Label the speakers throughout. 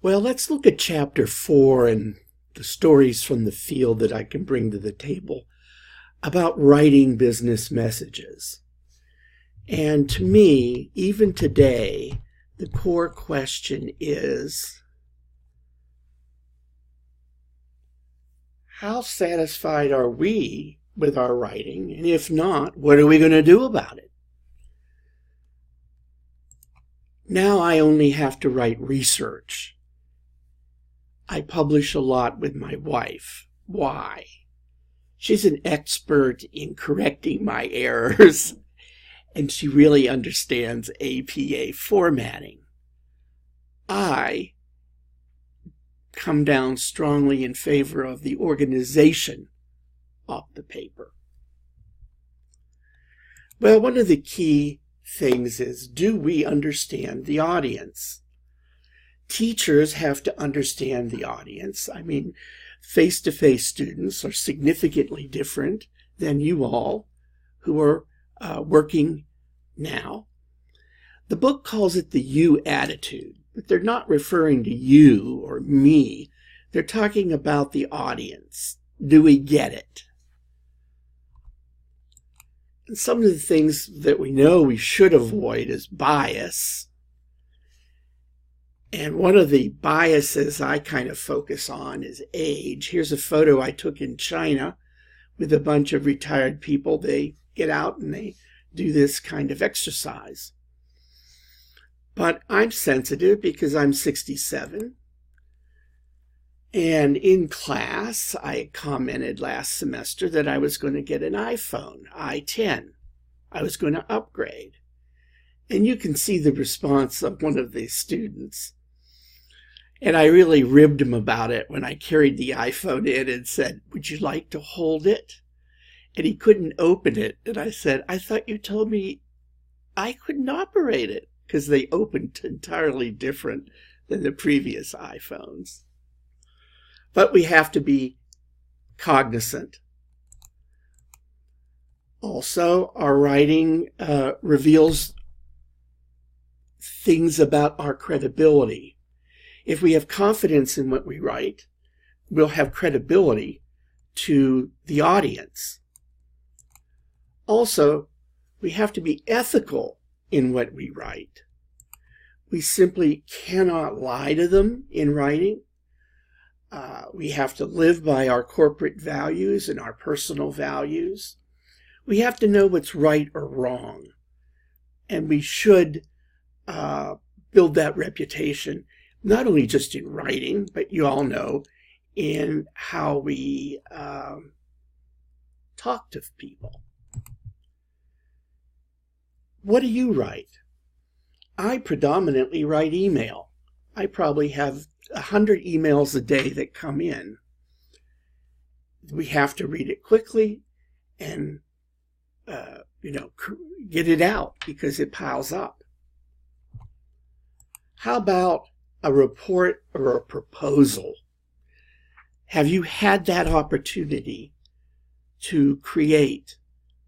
Speaker 1: Well, let's look at chapter 4 and the stories from the field that I can bring to the table about writing business messages. And to me, even today, the core question is, how satisfied are we with our writing? And if not, what are we going to do about it? Now I only have to write research. I publish a lot with my wife. Why? She's an expert in correcting my errors, and she really understands APA formatting. I come down strongly in favor of the organization of the paper. Well, one of the key things is, do we understand the audience? Teachers have to understand the audience. I mean, face-to-face students are significantly different than you all who are working now. The book calls it the you attitude, but they're not referring to you or me. They're talking about the audience. Do we get it? And some of the things that we know we should avoid is bias. And one of the biases I kind of focus on is age. Here's a photo I took in China with a bunch of retired people. They get out and they do this kind of exercise. But I'm sensitive because I'm 67. And in class, I commented last semester that I was going to get an iPhone, i10. I was going to upgrade. And you can see the response of one of the students. And I really ribbed him about it when I carried the iPhone in and said, "Would you like to hold it?" And he couldn't open it. And I said, "I thought you told me I couldn't operate it," because they opened entirely different than the previous iPhones. But we have to be cognizant. Also, our writing reveals things about our credibility. If we have confidence in what we write, we'll have credibility to the audience. Also, we have to be ethical in what we write. We simply cannot lie to them in writing. We have to live by our corporate values and our personal values. We have to know what's right or wrong. And we should build that reputation, not only just in writing, but you all know, in how we talk to people. What do you write? I predominantly write email. I probably have 100 emails a day that come in. We have to read it quickly and, get it out because it piles up. How about a report or a proposal? Have you had that opportunity to create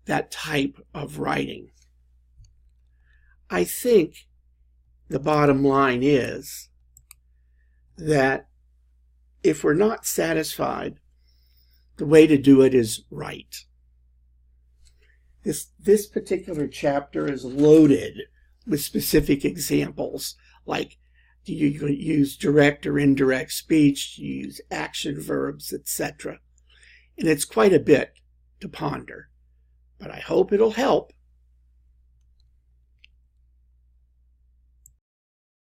Speaker 1: that type of writing? I think the bottom line is that if we're not satisfied, the way to do it is write. This particular chapter is loaded with specific examples, like do you use direct or indirect speech, do you use action verbs, etc. And it's quite a bit to ponder, but I hope it'll help.